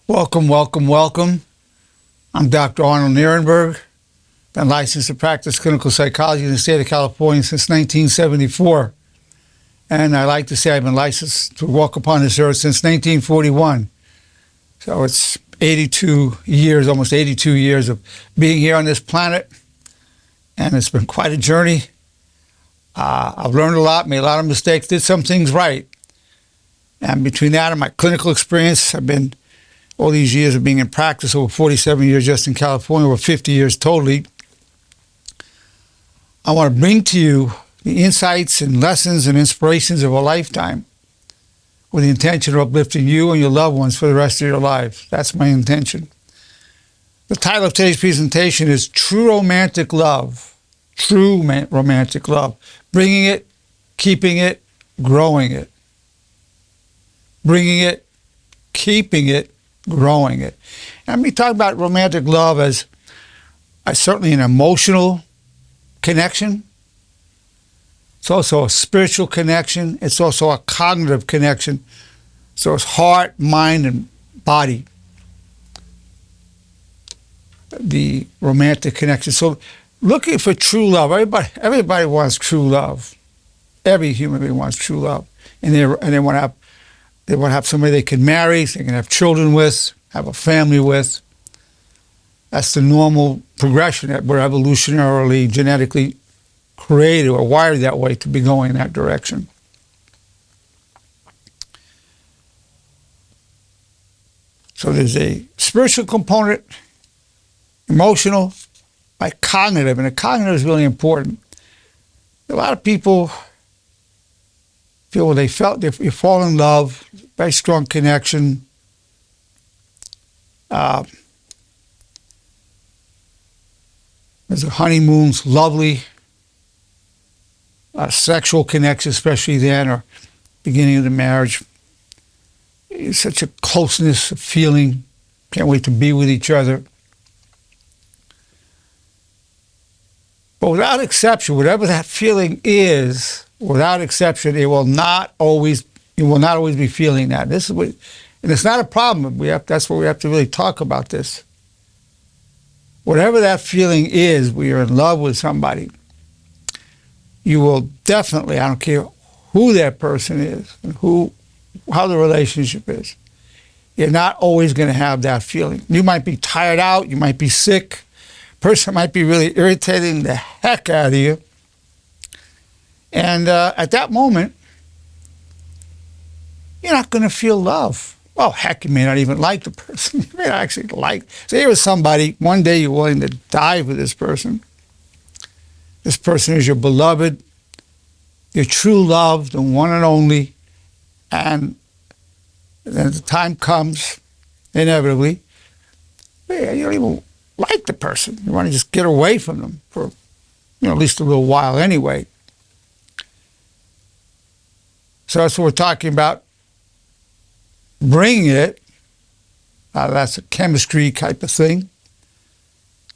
Welcome, welcome, welcome. I'm Dr. Arnold Nerenberg. Been licensed to practice clinical psychology in the state of California since 1974. And I like to say I've been licensed to walk upon this earth since 1941. So it's 82 years, almost 82 years of being here on this planet. And it's been quite a journey. I've learned a lot, made a lot of mistakes, did some things right. And between that and my clinical experience, I've been all these years of being in practice, over 47 years just in California, over 50 years totally. I want to bring to you the insights and lessons and inspirations of a lifetime with the intention of uplifting you and your loved ones for the rest of your lives. That's my intention. The title of today's presentation is True Romantic Love. True romantic love. Bringing it, keeping it, growing it. Bringing it, keeping it, growing it. And we talk about romantic love as certainly an emotional connection. It's also a spiritual connection. It's also a cognitive connection. So it's heart, mind, and body. The romantic connection. So looking for true love. Everybody wants true love. Every human being wants true love. And they want to have somebody they can marry, they can have children with, have a family with. That's the normal progression that we're evolutionarily, genetically created or wired that way to be going in that direction. So there's a spiritual component, emotional, by cognitive, and the cognitive is really important. A lot of people feel they you fall in love, very strong connection. There's a honeymoon's lovely, sexual connection, especially then, or beginning of the marriage. It's such a closeness, a feeling, can't wait to be with each other. But without exception, whatever that feeling is, without exception, it will not always be feeling that. This is what, and it's not a problem. That's where we have to really talk about this. Whatever that feeling is, when you're in love with somebody, you will definitely, I don't care who that person is and how the relationship is, you're not always going to have that feeling. You might be tired out, you might be sick, person might be really irritating the heck out of you. And at that moment, you're not going to feel love. Well, heck, you may not even like the person. You may not actually like. So here is somebody, one day you're willing to die for this person. This person is your beloved, your true love, the one and only. And then the time comes, inevitably, you don't even like the person. You want to just get away from them for, at least a little while anyway. So that's what we're talking about. Bringing it, that's a chemistry type of thing.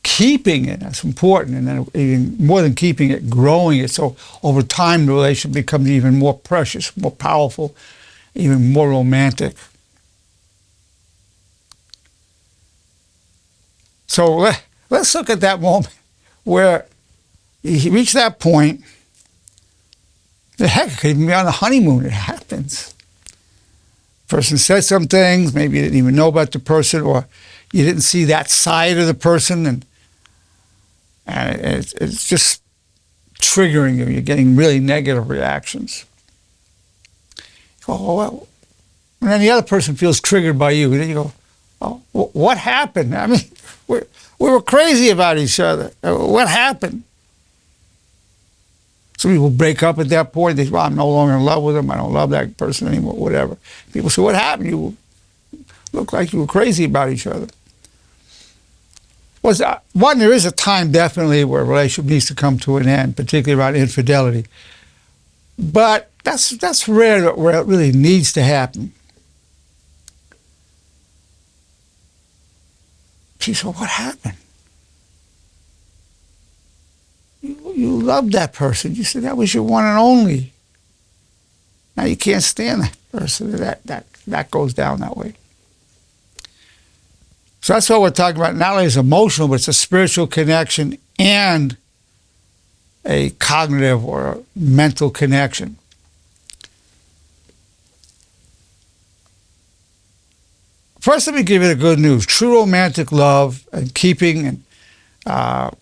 Keeping it, that's important. And then even more than keeping it, growing it. So over time, the relationship becomes even more precious, more powerful, even more romantic. So let's look at that moment where you reach that point. The heck, it could even be on the honeymoon. It happens. Person said some things, maybe you didn't even know about the person, or you didn't see that side of the person, and it's just triggering you. You're getting really negative reactions. Oh, well. And then the other person feels triggered by you. And then you go, oh, what happened? I mean, we were crazy about each other. What happened? Some people break up at that point. They say, well, I'm no longer in love with them. I don't love that person anymore, whatever. People say, what happened? You look like you were crazy about each other. One, there is a time definitely where a relationship needs to come to an end, particularly around infidelity. But that's rare where it really needs to happen. She said, what happened? You loved that person. You said that was your one and only. Now you can't stand that person. That goes down that way. So that's what we're talking about. Not only is emotional, but it's a spiritual connection and a cognitive or a mental connection. First, let me give you the good news. True romantic love and keeping and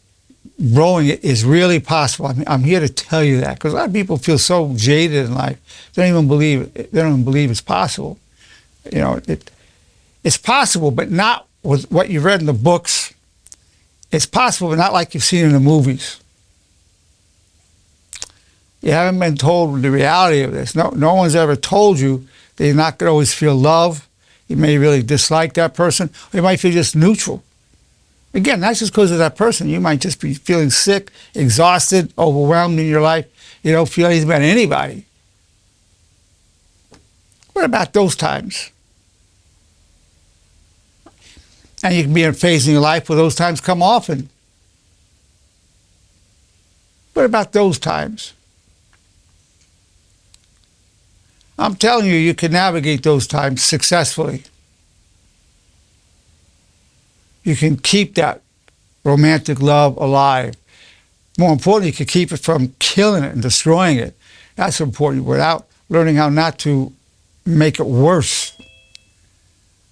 growing it is really possible. I'm here to tell you that because a lot of people feel so jaded in life, they don't even believe it's possible. You know, it's possible, but not with what you've read in the books. It's possible, but not like you've seen in the movies. You haven't been told the reality of this. No one's ever told you that you're not going to always feel love. You may really dislike that person, or you might feel just neutral. Again, not just because of that person. You might just be feeling sick, exhausted, overwhelmed in your life. You don't feel anything about anybody. What about those times? And you can be in a phase in your life where those times come often. What about those times? I'm telling you, you can navigate those times successfully. You can keep that romantic love alive. More importantly, you can keep it from killing it and destroying it. That's important, without learning how not to make it worse.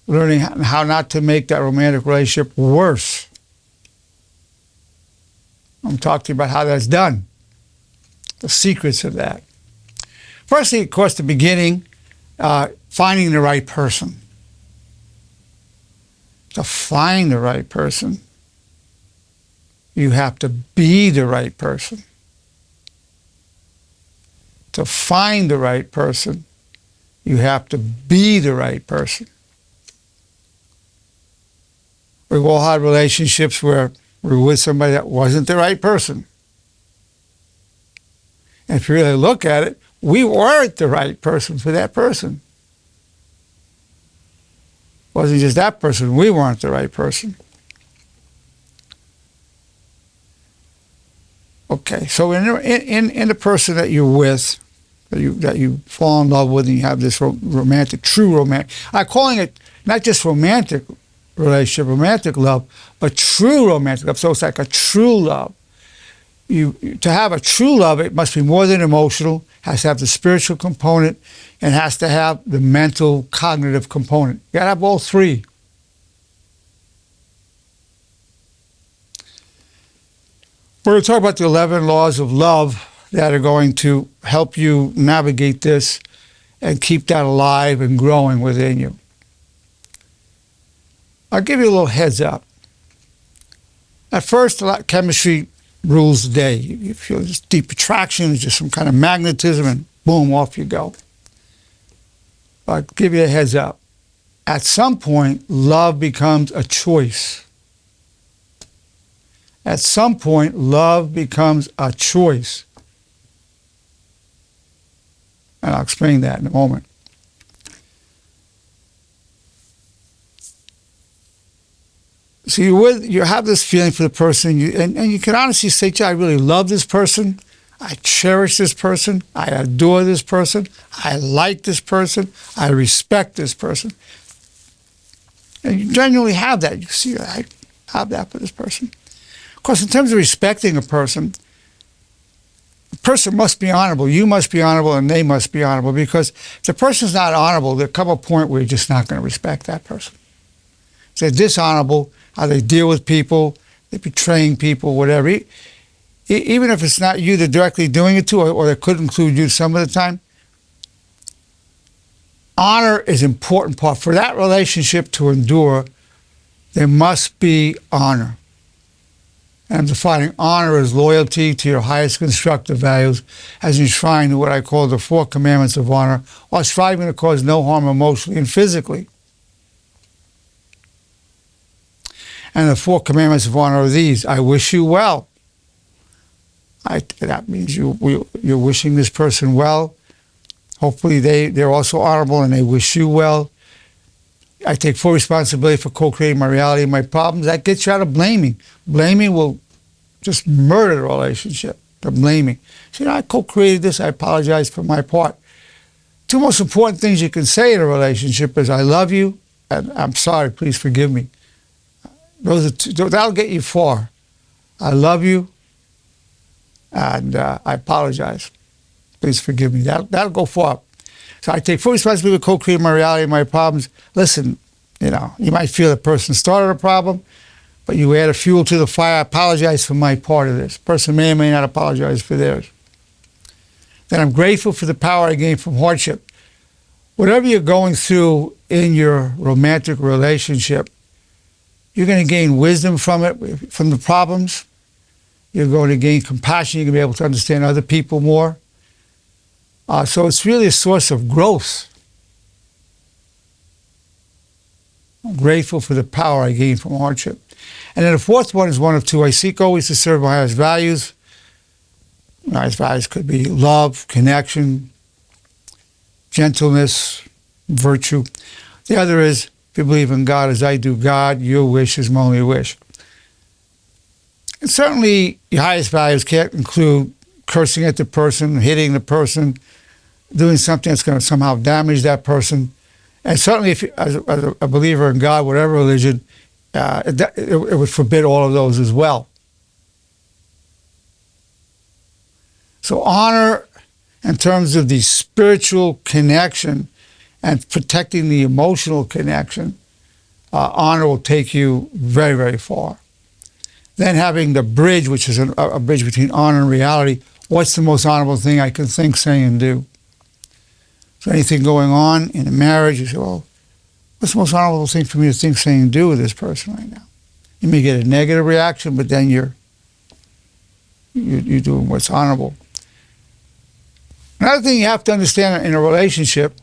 Learning how not to make that romantic relationship worse. I'm talking to you about how that's done. The secrets of that. Firstly, of course, the beginning, finding the right person. To find the right person, you have to be the right person. To find the right person, you have to be the right person. We've all had relationships where we were with somebody that wasn't the right person. And if you really look at it, we weren't the right person for that person. It wasn't just that person, we weren't the right person. Okay, so in the person that you're with, that you fall in love with, and you have this romantic, true romantic, I'm calling it not just romantic relationship, romantic love, but true romantic love. So it's like a true love. To have a true love, it must be more than emotional, has to have the spiritual component, and has to have the mental, cognitive component. You gotta have all three. We're going to talk about the 11 laws of love that are going to help you navigate this and keep that alive and growing within you. I'll give you a little heads up. At first, chemistry rules the day. You feel this deep attraction, just some kind of magnetism, and boom, off you go. I'll give you a heads up. At some point, love becomes a choice. At some point, love becomes a choice. And I'll explain that in a moment. So you have this feeling for the person, and you can honestly say, I really love this person. I cherish this person. I adore this person. I like this person. I respect this person. And you genuinely have that. You see, I have that for this person. Of course, in terms of respecting a person must be honorable. You must be honorable, and they must be honorable, because if the person's not honorable, there'll come a point where you're just not going to respect that person. If they're dishonorable, how they deal with people, they're betraying people, whatever. Even if it's not you they're directly doing it to, or it could include you some of the time, honor is an important part. For that relationship to endure, there must be honor. And I'm defining honor as loyalty to your highest constructive values, as enshrined in what I call the 4 commandments of honor, or striving to cause no harm emotionally and physically. And the 4 commandments of honor are these: I wish you well. That means you're wishing this person well. Hopefully they're also honorable and they wish you well. I take full responsibility for co-creating my reality and my problems. That gets you out of blaming. Blaming will just murder the relationship, the blaming. So, I co-created this, I apologize for my part. 2 most important things you can say in a relationship is, I love you, and I'm sorry, please forgive me. that'll get you far. I love you, and I apologize. Please forgive me. That'll go far. So I take full responsibility to co-create my reality and my problems. Listen, you might feel the person started a problem, but you add a fuel to the fire. I apologize for my part of this. The person may or may not apologize for theirs. Then I'm grateful for the power I gain from hardship. Whatever you're going through in your romantic relationship, you're going to gain wisdom from it, from the problems. You're going to gain compassion. You're going to be able to understand other people more. So it's really a source of growth. I'm grateful for the power I gain from hardship. And then the fourth one is one of two. I seek always to serve my highest values. My highest values could be love, connection, gentleness, virtue. The other is, if you believe in God as I do God, your wish is my only wish. And certainly, your highest values can't include cursing at the person, hitting the person, doing something that's going to somehow damage that person. And certainly, if you, as a believer in God, whatever religion, it would forbid all of those as well. So honor in terms of the spiritual connection and protecting the emotional connection, honor will take you very, very far. Then having the bridge, which is a bridge between honor and reality. What's the most honorable thing I can think, say, and do? So anything going on in a marriage, you say, well, what's the most honorable thing for me to think, say, and do with this person right now? You may get a negative reaction, but then you're doing what's honorable. Another thing you have to understand in a relationship,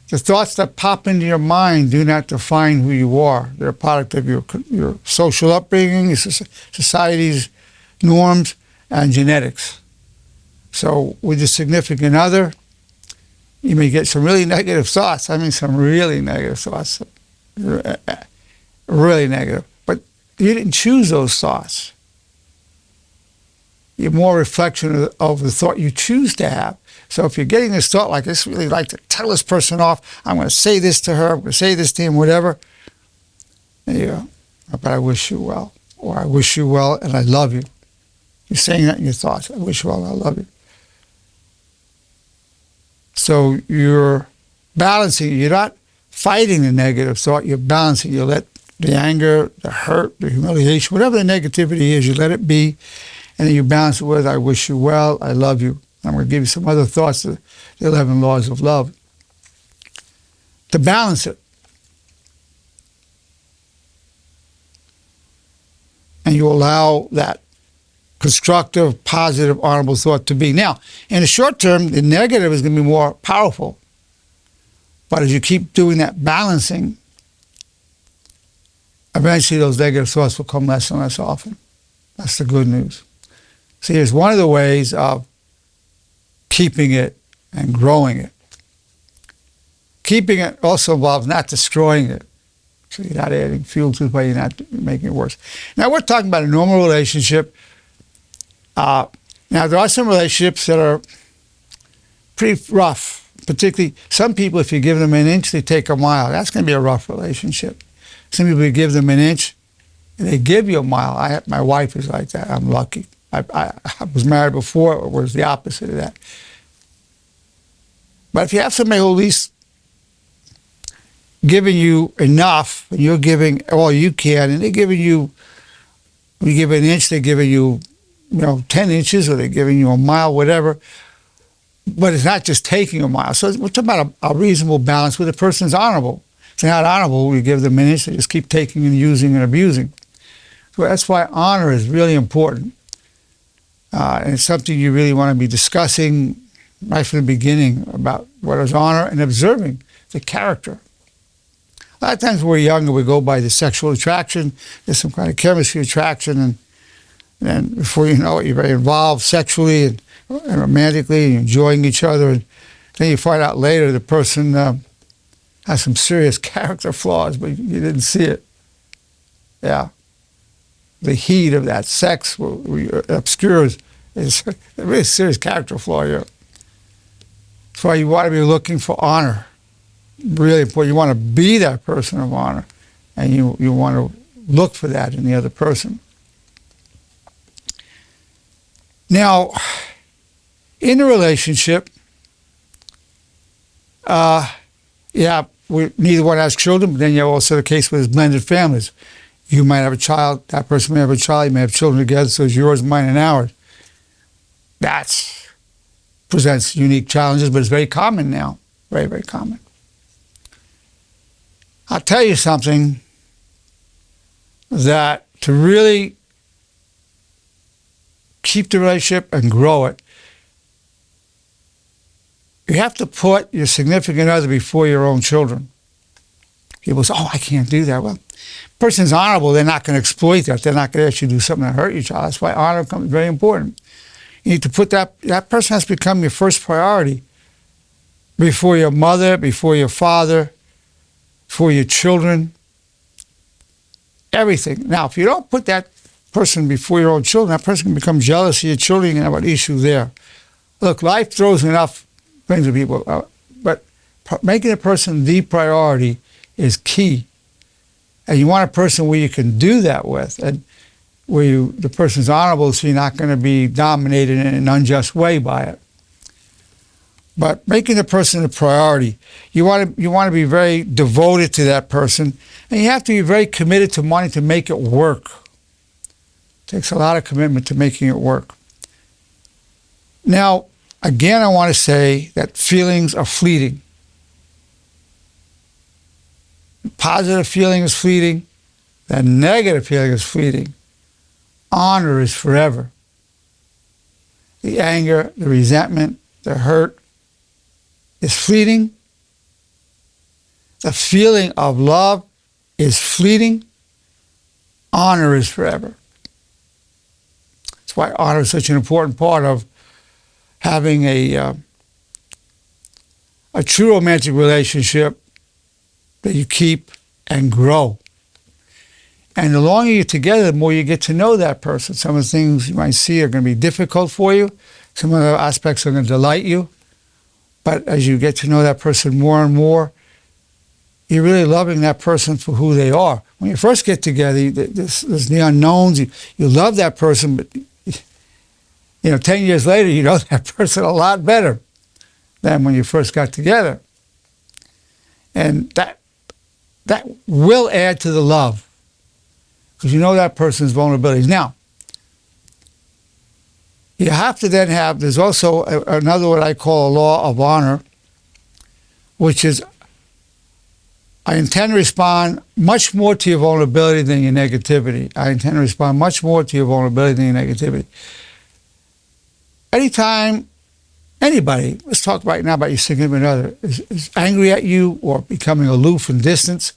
the thoughts that pop into your mind do not define who you are. They're a product of your social upbringing, your society's norms, and genetics. So with your significant other, you may get some really negative thoughts. I mean, some really negative thoughts. Really negative. But you didn't choose those thoughts. You're more a reflection of the thought you choose to have. So if you're getting this thought like, I just really like to tell this person off, I'm going to say this to her, I'm going to say this to him, whatever. There you go. But I wish you well. Or I wish you well and I love you. You're saying that in your thoughts. I wish you well and I love you. So you're balancing. You're not fighting the negative thought. You're balancing. You let the anger, the hurt, the humiliation, whatever the negativity is, you let it be. And then you balance it with, I wish you well, I love you. I'm going to give you some other thoughts, the 11 laws of love, to balance it. And you allow that constructive, positive, honorable thought to be. Now, in the short term, the negative is going to be more powerful. But as you keep doing that balancing, eventually those negative thoughts will come less and less often. That's the good news. See, here's one of the ways of keeping it and growing it. Keeping it also involves not destroying it. So you're not adding fuel to it, but you're not making it worse. Now, we're talking about a normal relationship. Now, there are some relationships that are pretty rough. Particularly, some people, if you give them an inch, they take a mile. That's going to be a rough relationship. Some people, you give them an inch, and they give you a mile. My wife is like that. I'm lucky. I was married before, it was the opposite of that. But if you have somebody who at least giving you enough, and you're giving all you can, and they're giving you, when you give an inch, they're giving you, 10 inches, or they're giving you a mile, whatever. But it's not just taking a mile. So we're talking about a reasonable balance where the person's honorable. If they're not honorable, we give them an inch, they just keep taking and using and abusing. So that's why honor is really important. And it's something you really want to be discussing right from the beginning about what is honor and observing the character. A lot of times when we're younger, we go by the sexual attraction. There's some kind of chemistry attraction, and then before you know it, you're very involved sexually and romantically, and you're enjoying each other. And then you find out later the person has some serious character flaws, but you didn't see it. Yeah. The heat of that sex obscures is a really serious character flaw here. That's why you want to be looking for honor. Really important. You want to be that person of honor, and you want to look for that in the other person. Now, in a relationship, neither one has children, but then you have also the case with blended families. You might have a child, that person may have a child, you may have children together, so it's yours, mine, and ours. That presents unique challenges, but it's very common now. Very, very common. I'll tell you something, that to really keep the relationship and grow it, you have to put your significant other before your own children. People say, I can't do that. Well, person's honorable, they're not going to exploit that. They're not going to actually do something to hurt your child. That's why honor becomes very important. You need to put that person has to become your first priority before your mother, before your father, before your children, everything. Now, if you don't put that person before your own children, that person can become jealous of your children and have an issue there. Look, life throws enough things at people, but making a person the priority is key. And you want a person where you can do that with, and where the person's honorable, so you're not going to be dominated in an unjust way by it. But making the person a priority, you want to be very devoted to that person, and you have to be very committed to wanting to make it work. It takes a lot of commitment to making it work. Now, again, I want to say that feelings are fleeting. Positive feeling is fleeting. The negative feeling is fleeting. Honor is forever. The anger, the resentment, the hurt is fleeting. The feeling of love is fleeting. Honor is forever. That's why honor is such an important part of having a true romantic relationship that you keep and grow. And the longer you're together, the more you get to know that person. Some of the things you might see are going to be difficult for you. Some of the aspects are going to delight you. But as you get to know that person more and more, you're really loving that person for who they are. When you first get together, there's the unknowns. You love that person, but 10 years later, you know that person a lot better than when you first got together. And that will add to the love, because you know that person's vulnerabilities. Now, you have to then there's also another what I call a law of honor, which is I intend to respond much more to your vulnerability than your negativity. I intend to respond much more to your vulnerability than your negativity. Anytime anybody, let's talk right now about your significant other, is angry at you or becoming aloof and distant,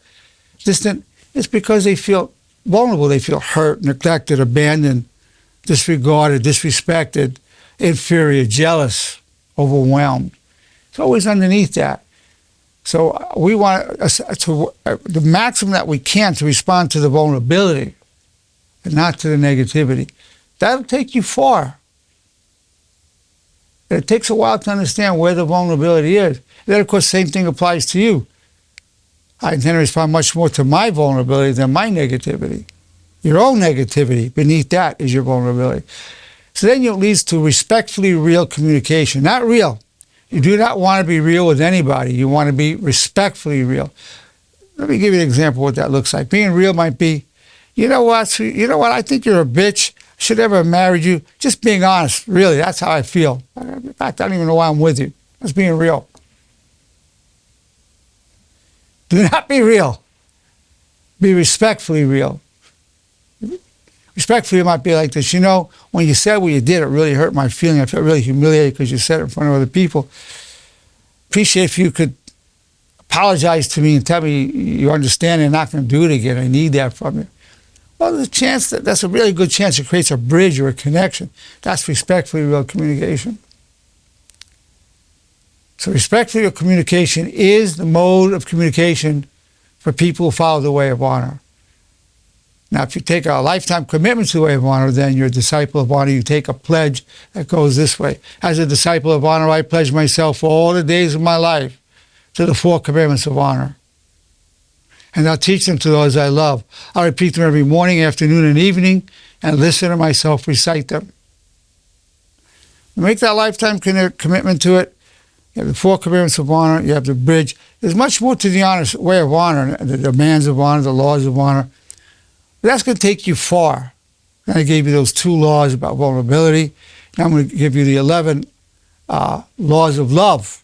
it's because they feel vulnerable. They feel hurt, neglected, abandoned, disregarded, disrespected, inferior, jealous, overwhelmed. It's always underneath that. So we want the maximum that we can to respond to the vulnerability and not to the negativity. That'll take you far. It takes a while to understand where the vulnerability is. Then, of course, the same thing applies to you. I intend to respond much more to my vulnerability than my negativity. Your own negativity, beneath that is your vulnerability. So then it leads to respectfully real communication. Not real. You do not want to be real with anybody. You want to be respectfully real. Let me give you an example of what that looks like. Being real might be, you know what, I think you're a bitch. Should ever have married you. Just being honest, really, that's how I feel. In fact, I don't even know why I'm with you. Just being real. Do not be real. Be respectfully real. Respectfully might be like this. When you said what you did, it really hurt my feeling. I felt really humiliated because you said it in front of other people. Appreciate if you could apologize to me and tell me you understand and not going to do it again. I need that from you. Well, there's a chance that's a really good chance it creates a bridge or a connection. That's respectfully real communication. So respectfully real communication is the mode of communication for people who follow the way of honor. Now, if you take a lifetime commitment to the way of honor, then you're a disciple of honor. You take a pledge that goes this way. As a disciple of honor, I pledge myself for all the days of my life to the 4 commandments of honor. and I'll teach them to those I love. I'll repeat them every morning, afternoon, and evening, and listen to myself recite them. Make that lifetime commitment to it. You have the 4 commandments of honor. You have the bridge. There's much more to the honor, way of honor, the demands of honor, the laws of honor. But that's going to take you far. And I gave you those 2 laws about vulnerability. Now I'm going to give you the 11 laws of love.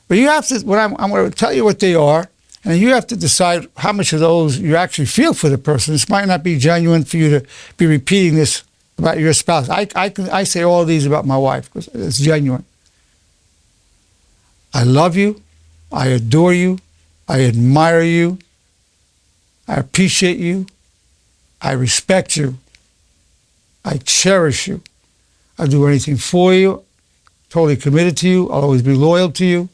But you have to, I'm going to tell you what they are, and you have to decide how much of those you actually feel for the person. This might not be genuine for you to be repeating this about your spouse. I say all of these about my wife because it's genuine. I love you. I adore you. I admire you. I appreciate you. I respect you. I cherish you. I'll do anything for you. Totally committed to you. I'll always be loyal to you.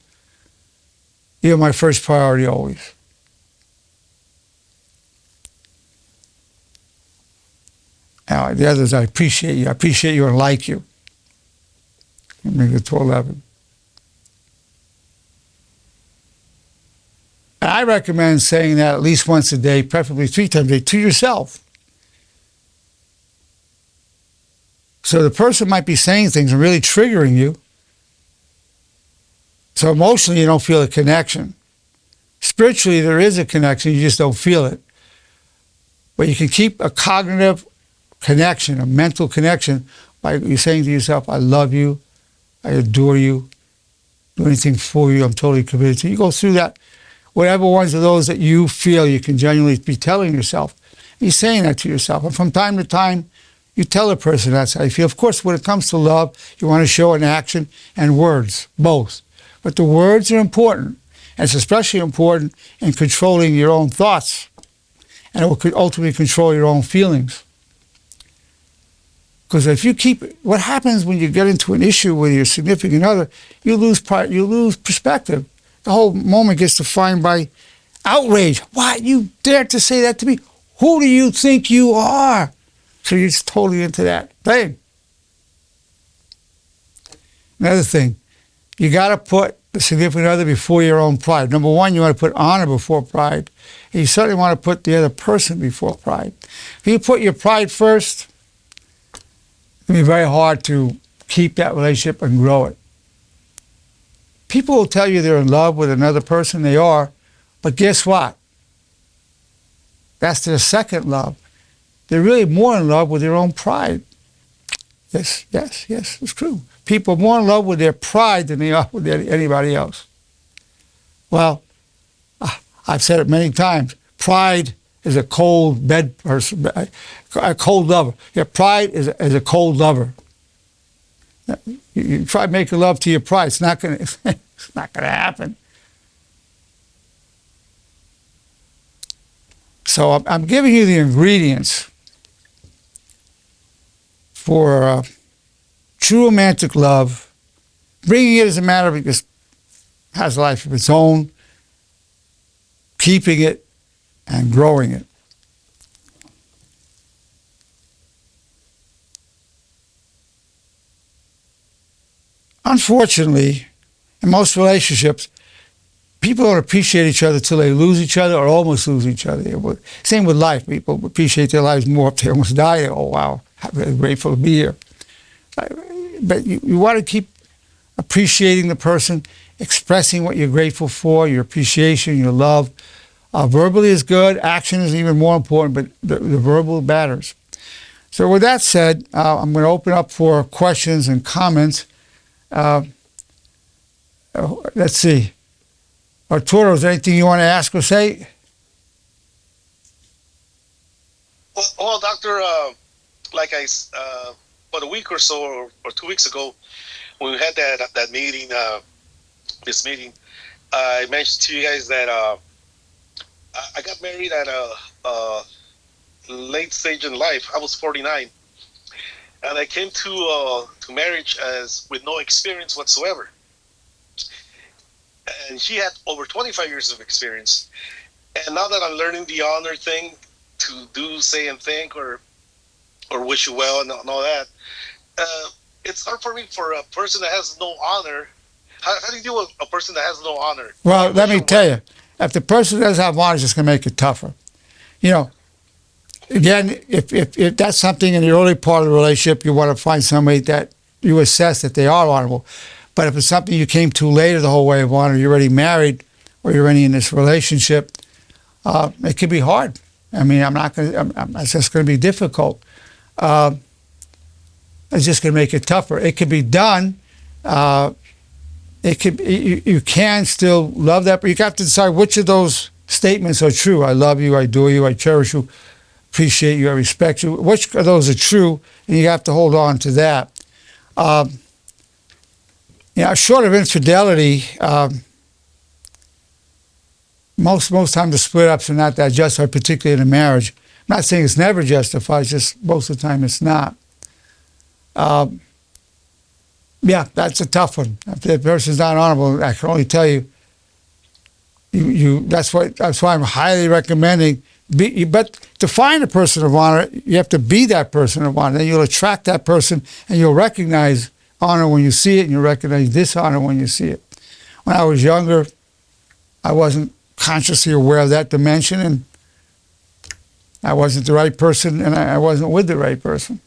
You're my first priority always. Now, the others, I appreciate you. I appreciate you and like you. Make it to 11. And I recommend saying that at least once a day, preferably 3 times a day, to yourself. So the person might be saying things and really triggering you. So emotionally, you don't feel a connection. Spiritually, there is a connection, you just don't feel it. But you can keep a cognitive connection, a mental connection, by you saying to yourself, I love you, I adore you, do anything for you, I'm totally committed to you. You go through that, whatever ones of those that you feel you can genuinely be telling yourself. And you're saying that to yourself. And from time to time, you tell a person that's how you feel. Of course, when it comes to love, you want to show an action and words, both. But the words are important. And it's especially important in controlling your own thoughts. And it will ultimately control your own feelings. Because if you keep, what happens when you get into an issue with your significant other, you lose perspective. The whole moment gets defined by outrage. Why you dare to say that to me? Who do you think you are? So you're just totally into that thing. Another thing, you got to put the significant other before your own pride. Number one, you want to put honor before pride. And you certainly want to put the other person before pride. If you put your pride first, it'll be very hard to keep that relationship and grow it. People will tell you they're in love with another person, they are, but guess what? That's their second love. They're really more in love with their own pride. Yes, it's true. People are more in love with their pride than they are with anybody else. Well, I've said it many times. Pride is a cold bed person, a cold lover. Yeah, pride is a cold lover. You try making love to your pride. It's not going to happen. So I'm giving you the ingredients for true romantic love, bringing it as a matter of it just has a life of its own, keeping it and growing it. Unfortunately, in most relationships, people don't appreciate each other till they lose each other or almost lose each other. Same with life. People appreciate their lives more if they almost die. Oh, wow, I'm really grateful to be here. But you want to keep appreciating the person, expressing what you're grateful for, your appreciation, your love. Verbally is good. Action is even more important, but the verbal matters. So with that said, I'm going to open up for questions and comments. Let's see. Arturo, is there anything you want to ask or say? Well, Doctor, like about a week or so, or 2 weeks ago, when we had that meeting, this meeting, I mentioned to you guys that I got married at a late stage in life. I was 49, and I came to marriage with no experience whatsoever. And she had over 25 years of experience. And now that I'm learning the honor thing, to do, say, and think, or wish you well and all that, it's hard for me for a person that has no honor. How do you deal with a person that has no honor? Well, let me tell you, if the person doesn't have honor, it's just going to make it tougher. You know, again, if that's something in the early part of the relationship, you want to find somebody that you assess that they are honorable. But if it's something you came to later, the whole way of honor, you're already married or you're already in this relationship, it could be hard. I mean, it's just going to be difficult. It's just going to make it tougher. It could be done. You can still love that, but you have to decide which of those statements are true. I love you, I adore you, I cherish you, appreciate you, I respect you. Which of those are true, and you have to hold on to that. Short of infidelity, most times the split ups are not that justified, particularly in a marriage. I'm not saying it's never justified, it's just most of the time it's not. That's a tough one. If the person's not honorable, I can only tell you, that's why I'm highly recommending. But to find a person of honor, you have to be that person of honor. Then you'll attract that person, and you'll recognize honor when you see it, and you'll recognize dishonor when you see it. When I was younger, I wasn't consciously aware of that dimension, and I wasn't the right person, and I wasn't with the right person.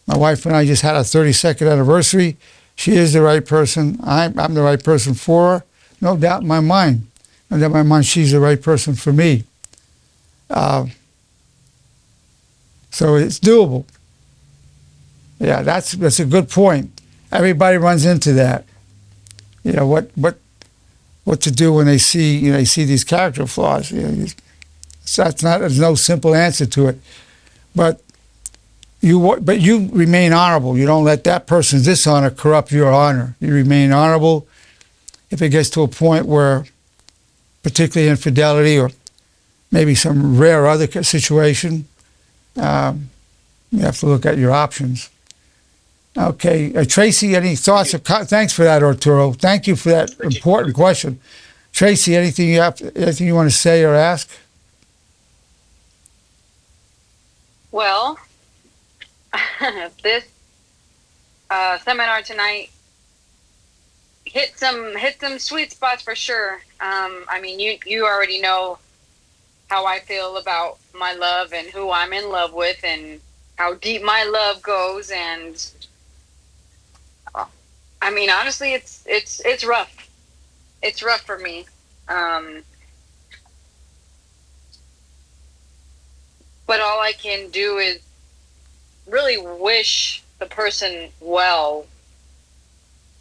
My wife and I just had our 32nd anniversary. She is the right person. I'm the right person for her. No doubt in my mind. No doubt in my mind she's the right person for me. So it's doable. Yeah, that's a good point. Everybody runs into that. You know, what to do when they see these character flaws. There's no simple answer to it. But you remain honorable. You don't let that person's dishonor corrupt your honor. You remain honorable. If it gets to a point where, particularly infidelity or maybe some rare other situation, you have to look at your options. Okay, Tracy, any thoughts? Thanks for that, Arturo. Thank you for that important question. Tracy, anything you want to say or ask? Well, this seminar tonight hit some sweet spots for sure. I mean, you already know how I feel about my love and who I'm in love with and how deep my love goes. And I mean, honestly, it's rough. It's rough for me. But all I can do is really wish the person well.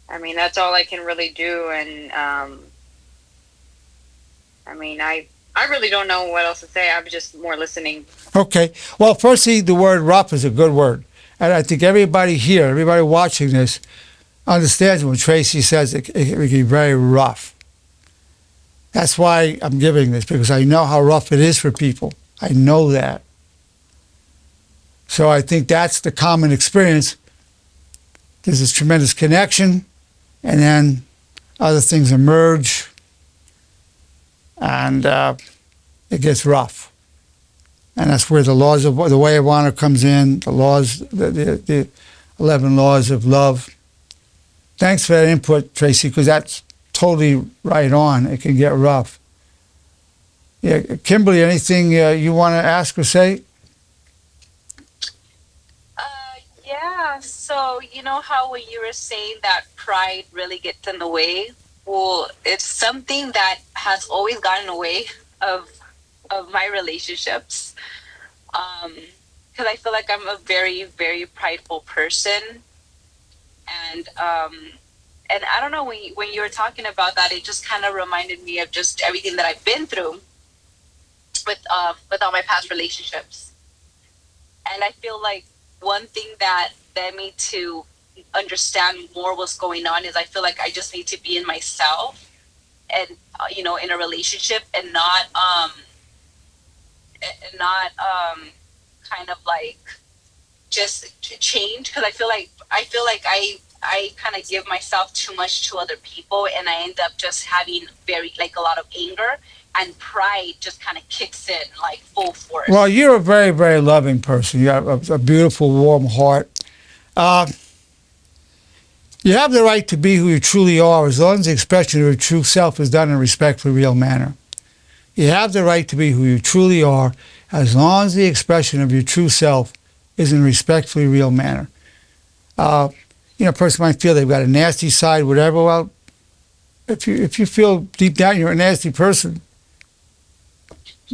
I mean, that's all I can really do. And I mean, I really don't know what else to say. I'm just more listening. Okay. Well, firstly, the word rough is a good word. And I think everybody here, everybody watching this, understands when Tracy says it can be very rough. That's why I'm giving this, because I know how rough it is for people. I know that. So I think that's the common experience. There's this tremendous connection, and then other things emerge, and it gets rough. And that's where the way of honor comes in, the 11 laws of love. Thanks for that input, Tracy, because that's totally right on. It can get rough. Yeah, Kimberly, anything you want to ask or say? Yeah, so you know how when you were saying that pride really gets in the way? Well, it's something that has always gotten in the way of my relationships. Because I feel like I'm a very, very prideful person. And I don't know, when you were talking about that, it just kind of reminded me of just everything that I've been through with all my past relationships. And I feel like one thing that led me to understand more what's going on is I feel like I just need to be in myself and in a relationship and not kind of like just change, because I feel like I kind of give myself too much to other people, and I end up just having a lot of anger, and pride just kind of kicks in like full force. Well, you're a very, very loving person. You have a beautiful, warm heart. You have the right to be who you truly are, as long as the expression of your true self is done in a respectful, real manner. You have the right to be who you truly are, as long as the expression of your true self is in a respectfully real manner. A person might feel they've got a nasty side, whatever. Well, if you feel deep down you're a nasty person,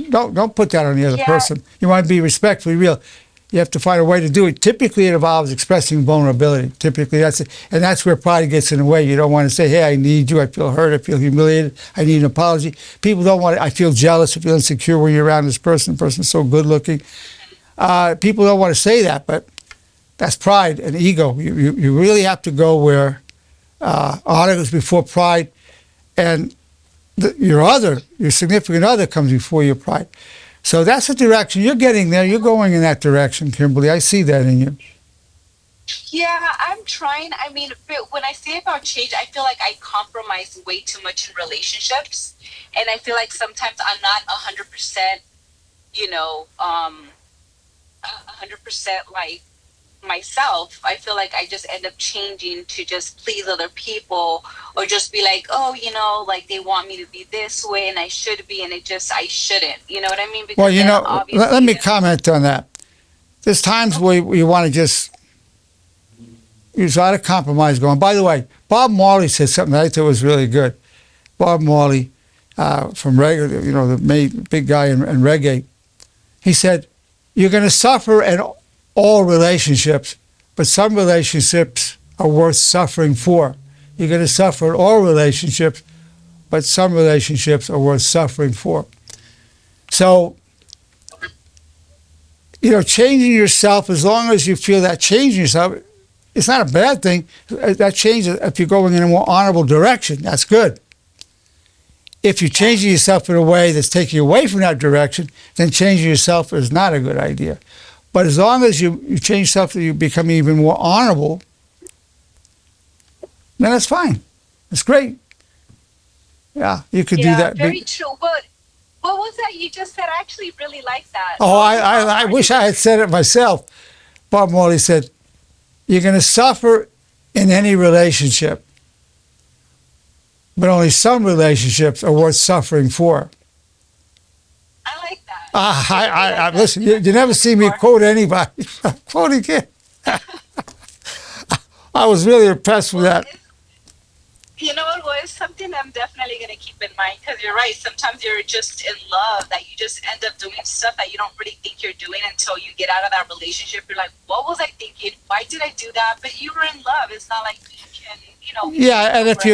don't put that on the other person. You want to be respectfully real. You have to find a way to do it. Typically, it involves expressing vulnerability. Typically, that's it. And that's where pride gets in the way. You don't want to say, hey, I need you. I feel hurt. I feel humiliated. I need an apology. People don't want to, I feel jealous. I feel insecure when you're around this person. The person's so good looking. People don't want to say that, but that's pride and ego. You really have to go where honor goes before pride, and your significant other comes before your pride. So that's the direction. You're getting there. You're going in that direction, Kimberly. I see that in you. Yeah, I'm trying. I mean, when I say about change, I feel like I compromise way too much in relationships. And I feel like sometimes I'm not 100%, 100% like myself. I feel like I just end up changing to just please other people, or just be like, oh, like they want me to be this way and I should be, and I shouldn't. You know what I mean? Because well, let me comment on that. There's times where you want to just use a lot of compromise going. By the way, Bob Marley said something that I thought was really good. Bob Marley from reggae, the big guy in reggae, he said, you're going to suffer in all relationships, but some relationships are worth suffering for. You're going to suffer in all relationships, but some relationships are worth suffering for. So, changing yourself, as long as you feel that changing yourself, it's not a bad thing. That changes if you're going in a more honorable direction. That's good. If you're changing yourself in a way that's taking you away from that direction, then changing yourself is not a good idea. But as long as you change yourself, you become even more honorable, then that's fine. It's great. Yeah, you could do that. Very true. But what was that you just said? I actually really like that. Oh, I wish I had said it myself. Bob Marley said, you're going to suffer in any relationship, but only some relationships are worth suffering for. I like that. Listen, you never see me quote anybody. Quoting it. I was really impressed with that. You know what, was something I'm definitely going to keep in mind, because you're right. Sometimes you're just in love that you just end up doing stuff that you don't really think you're doing until you get out of that relationship. You're like, what was I thinking? Why did I do that? But you were in love. It's not like you can, Yeah, and if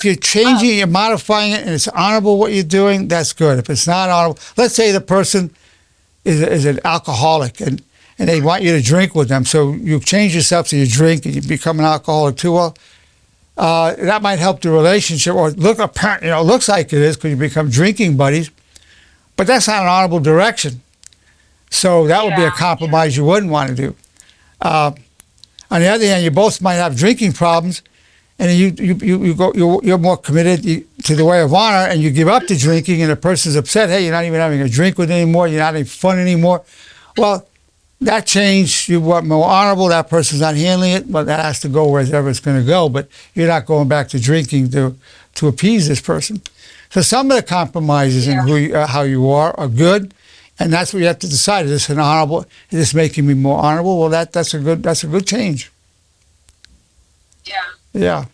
you're changing, you're modifying it, and it's honorable what you're doing, that's good. If it's not honorable, let's say the person is an alcoholic and they want you to drink with them, so you change yourself so you drink and you become an alcoholic too. Well, that might help the relationship, or looks like it is because you become drinking buddies, but that's not an honorable direction. So that would be a compromise you wouldn't want to do. On the other hand, you both might have drinking problems, and you're more committed to the way of honor, and you give up the drinking, and the person's upset. Hey, you're not even having a drink with anymore. You're not having fun anymore. Well, that changed. You were more honorable. That person's not handling it, but that has to go wherever it's going to go. But you're not going back to drinking to appease this person. So some of the compromises in how you are good, and that's what you have to decide. Is this an honorable? Is this making me more honorable? Well, that's a good change. Yeah. Yeah.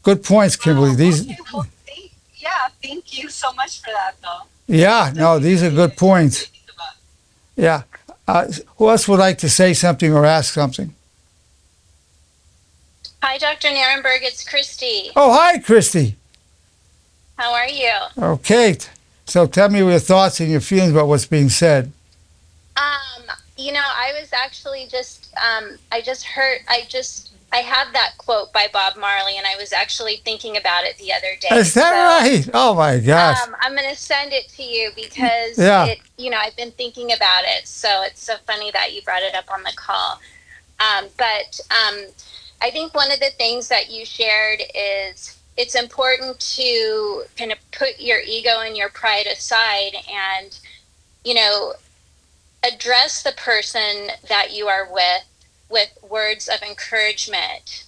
Good points, Kimberly. Okay, well, thank you so much for that, though. Yeah, no, these are good points. Yeah. Who else would like to say something or ask something? Hi, Dr. Nerenberg. It's Christy. Oh, hi, Christy. How are you? Okay. So tell me your thoughts and your feelings about what's being said. I was actually I had that quote by Bob Marley, and I was actually thinking about it the other day. Is that right? Oh my gosh. I'm going to send it to you because I've been thinking about it. So it's so funny that you brought it up on the call. But I think one of the things that you shared is it's important to kind of put your ego and your pride aside and, address the person that you are with words of encouragement.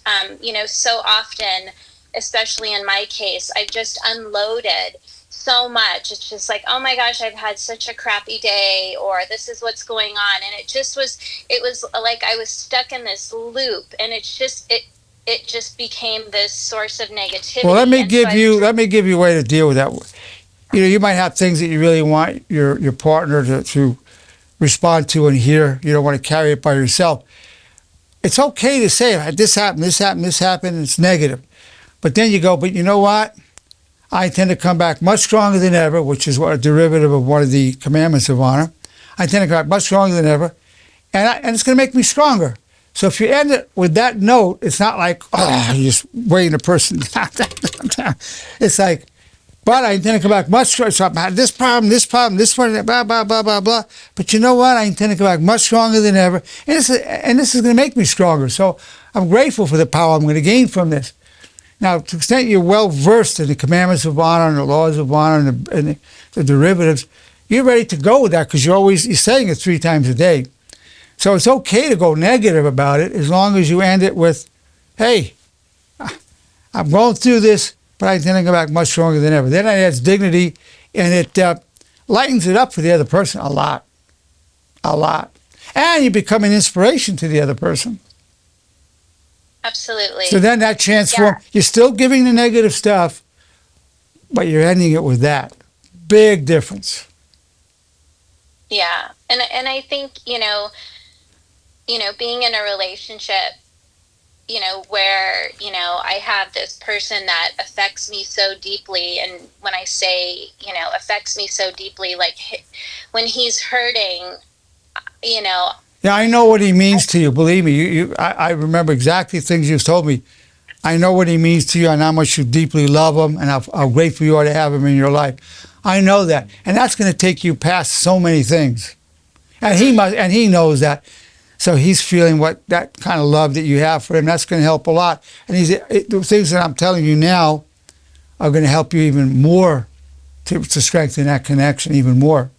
So often, especially in my case, I've just unloaded so much. It's just like, oh my gosh, I've had such a crappy day, or this is what's going on. And it was like I was stuck in this loop, and it just became this source of negativity. Well, let me give you a way to deal with that. You know, you might have things that you really want your partner to respond to and hear. You don't want to carry it by yourself. It's okay to say, this happened, and it's negative. But then you go, but you know what? I intend to come back much stronger than ever, which is a derivative of one of the commandments of honor. I intend to come back much stronger than ever, and it's going to make me stronger. So if you end it with that note, it's not like, oh, you're just weighing a person down. It's like, but I intend to come back much stronger. So I've had this problem, blah, blah, blah, blah, blah. But you know what? I intend to come back much stronger than ever. And this is going to make me stronger. So I'm grateful for the power I'm going to gain from this. Now, to the extent you're well versed in the commandments of honor and the laws of honor and the derivatives, you're ready to go with that because you're saying it 3 times a day. So it's okay to go negative about it as long as you end it with, hey, I'm going through this, but I intend to go back much stronger than ever. Then it adds dignity, and it lightens it up for the other person a lot. And you become an inspiration to the other person. Absolutely. So then that transforms. Yeah. You're still giving the negative stuff, but you're ending it with that. Big difference. Yeah. And I think, you know, being in a relationship, where, I have this person that affects me so deeply. And when I say, affects me so deeply, like when he's hurting, Yeah, I know what he means to you. Believe me, I remember exactly things you've told me. I know what he means to you and how much you deeply love him and how grateful you are to have him in your life. I know that. And that's going to take you past so many things. And he knows that. So he's feeling that kind of love that you have for him. That's going to help a lot. And the things that I'm telling you now are going to help you even more to strengthen that connection even more.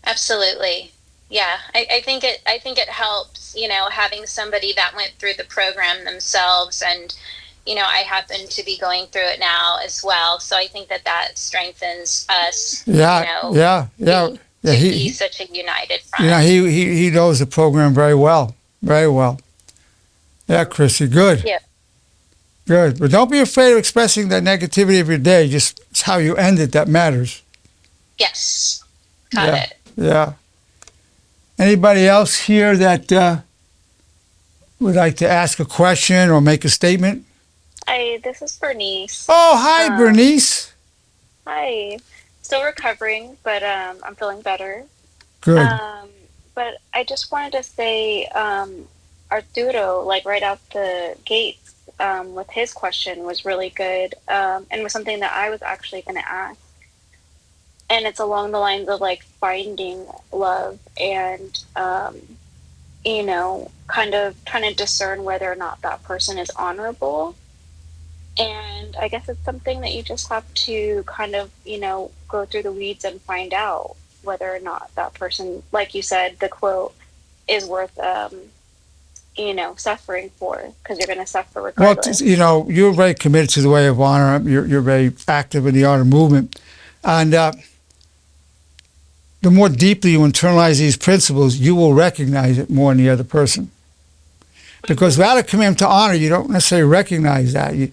Absolutely. Yeah, I think it helps, having somebody that went through the program themselves, and I happen to be going through it now as well. So I think that strengthens us. Yeah. To be such a united front. He knows the program very well, very well. Yeah, Chrissy, good. Yeah. Good, but don't be afraid of expressing that negativity of your day. Just it's how you end it that matters. Yes, got it. Yeah. Anybody else here that would like to ask a question or make a statement? Hi, this is Bernice. Oh, hi, Bernice. Hi. Still recovering, but I'm feeling better. Good. But I just wanted to say, Arturo, like right out the gates, with his question was really good, and was something that I was actually going to ask. And it's along the lines of like finding love and, kind of trying to discern whether or not that person is honorable. And I guess it's something that you just have to kind of, go through the weeds and find out whether or not that person, like you said, the quote, is worth, suffering for, because you're going to suffer regardless. Well, you're very committed to the way of honor. You're very active in the honor movement. And the more deeply you internalize these principles, you will recognize it more in the other person. Because without a commitment to honor, you don't necessarily recognize that. You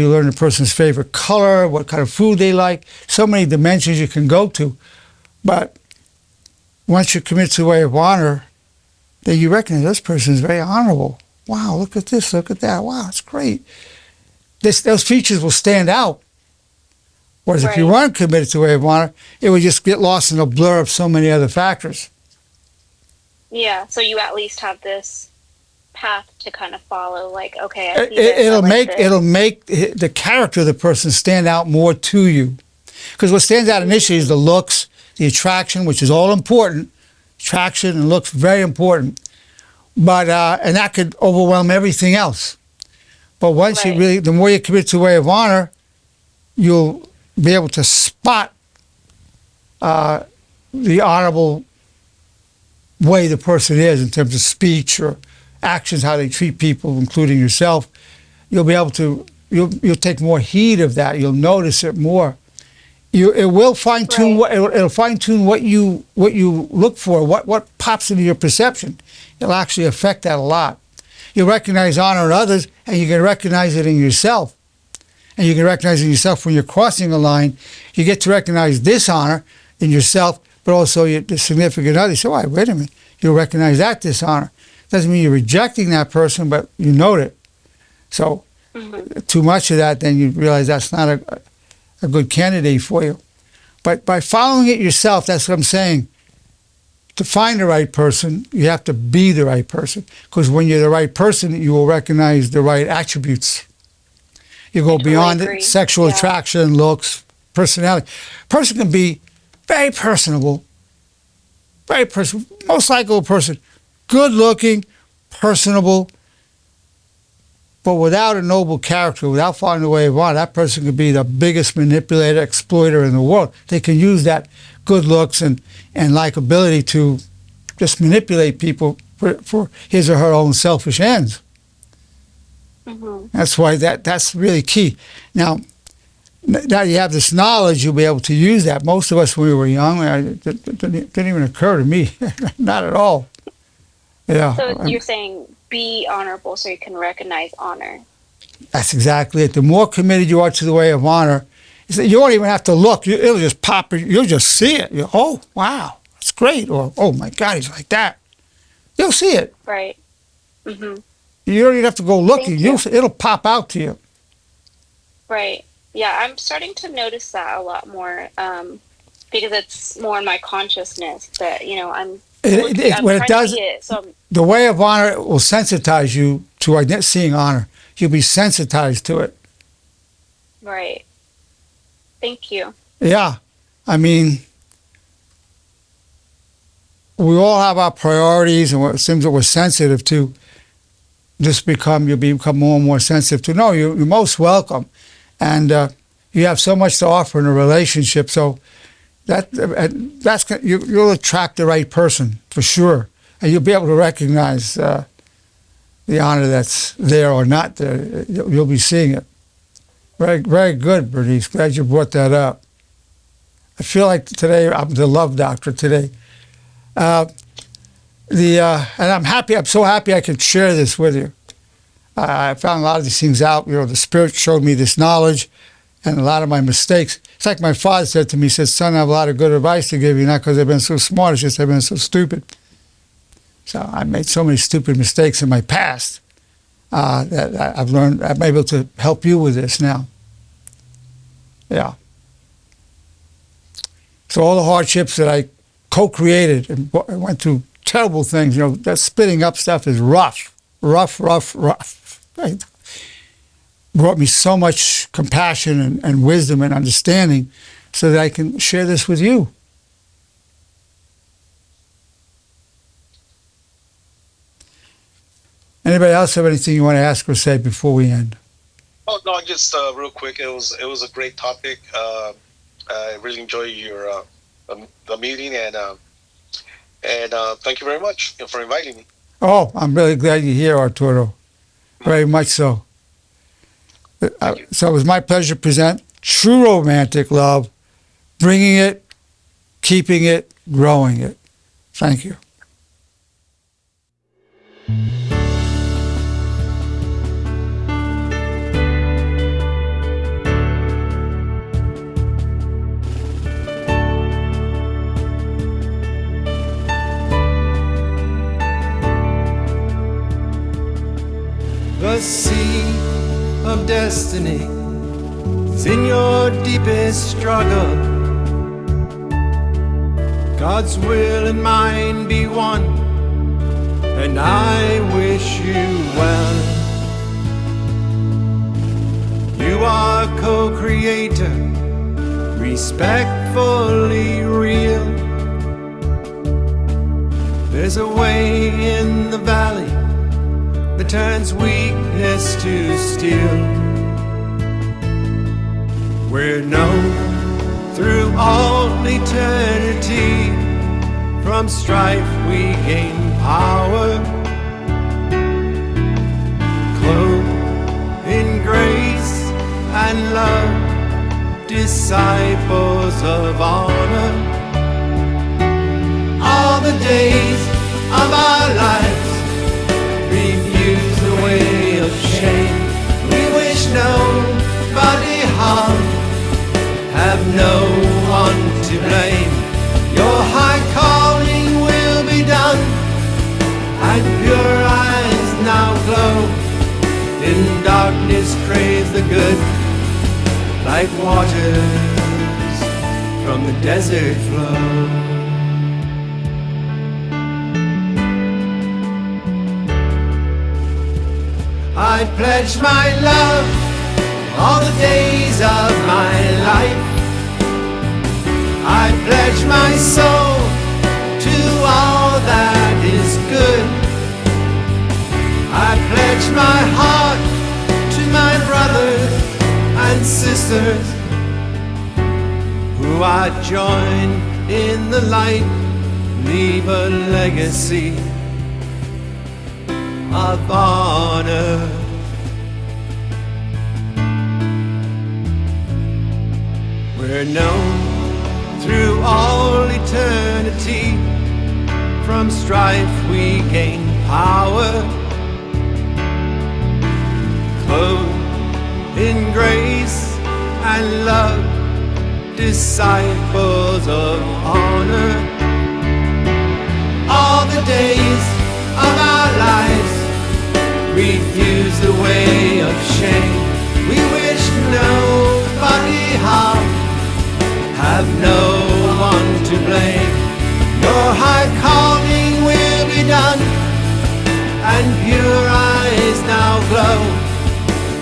learn the person's favorite color, what kind of food they like, so many dimensions you can go to. But once you commit to the way of honor, then you recognize this person is very honorable. Wow, look at this, look at that. Wow, it's great. Those features will stand out. Whereas if you weren't committed to the way of honor, it would just get lost in a blur of so many other factors. Yeah, so you at least have this path to kind of follow, like, okay, I see it'll make the character of the person stand out more to you. Because what stands out initially is the looks, the attraction, which is all important. Attraction and looks, very important. But and that could overwhelm everything else. But once the more you commit to the way of honor, you'll be able to spot the honorable way the person is in terms of speech or actions, how they treat people, including yourself. You'll be able to you'll take more heed of that. You'll notice it more. It will fine tune it'll fine tune what you look for, what pops into your perception. It'll actually affect that a lot. You recognize honor in others, and you can recognize it in yourself. And you can recognize it in yourself when you're crossing a line. You get to recognize dishonor in yourself, but also the significant other. You say, "Why? Wait a minute." You'll recognize that dishonor. Doesn't mean you're rejecting that person, but you note it. So too much of that, then you realize that's not a good candidate for you. But by following it yourself, that's what I'm saying. To find the right person, you have to be the right person. Because when you're the right person, you will recognize the right attributes. You go beyond it, sexual attraction, looks, personality. Person can be very personable, most likable person, good looking, personable, but without a noble character, without following the way of honor, that person could be the biggest manipulator, exploiter in the world. They can use that good looks and likability to just manipulate people for his or her own selfish ends. That's why that's really key. Now you have this knowledge, you'll be able to use that. Most of us, when we were young, it didn't even occur to me. Not at all. Yeah. So you're saying be honorable so you can recognize honor. That's exactly it. The more committed you are to the way of honor, you won't even have to look. It'll just pop. You'll just see it. Oh, wow, that's great. Or, oh, my God, he's like that. You'll see it. Right. Mm-hmm. You don't even have to go looking. It'll pop out to you. Right. Yeah, I'm starting to notice that a lot more because it's more in my consciousness that, I'm when it does, the way of honor will sensitize you to seeing honor. You'll be sensitized to it. Right. Thank you. Yeah. I mean, we all have our priorities and what things that we're sensitive to. You'll become more and more sensitive to. No, you're most welcome. And you have so much to offer in a relationship. So you'll attract the right person for sure, and you'll be able to recognize the honor that's there or not there. You'll be seeing it. Very, very good, Bernice. Glad you brought that up. I feel like today I'm the love doctor today. And I'm happy. I'm so happy I could share this with you. I found a lot of these things out. The Spirit showed me this knowledge and a lot of my mistakes. It's like my father said to me, he said, "Son, I have a lot of good advice to give you, not because I've been so smart, it's just I've been so stupid." So I made so many stupid mistakes in my past that I've learned, I'm able to help you with this now. Yeah. So all the hardships that I co-created and went through terrible things, that splitting up stuff is rough. Right? Brought me so much compassion and wisdom and understanding so that I can share this with you. Anybody else have anything you want to ask or say before we end? Oh no, just real quick. It was a great topic. I really enjoy your the meeting and thank you very much for inviting me. Oh, I'm really glad you're here, Arturo. Very much so. So it was my pleasure to present True Romantic Love, bringing it, keeping it, growing it. Thank you. The sea of destiny is in your deepest struggle. God's will and mine be one, and I wish you well. You are co-creator, respectfully real. There's a way in the valley that turns weakness to steel. We're known through all eternity. From strife we gain power, clothed in grace disciples of honor. All the days of our lives refuse the way of shame. We wish nobody harm, have no one to blame. Your high calling will be done, and pure eyes now glow. In darkness crave the good, like waters from the desert flow. I pledge my love all the days of my life. I pledge my soul to all that is good. I pledge my heart to my brothers and sisters who I join in the light, leave a legacy of honor. We're known through all eternity, from strife we gain power, clothed in grace and love, disciples of honor. All the days of our lives refuse the way of shame. We wish nobody harm, have no one to blame. Your high calling will be done, and pure eyes now glow.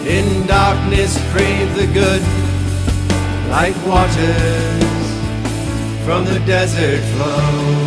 In darkness crave the good, like waters from the desert flow.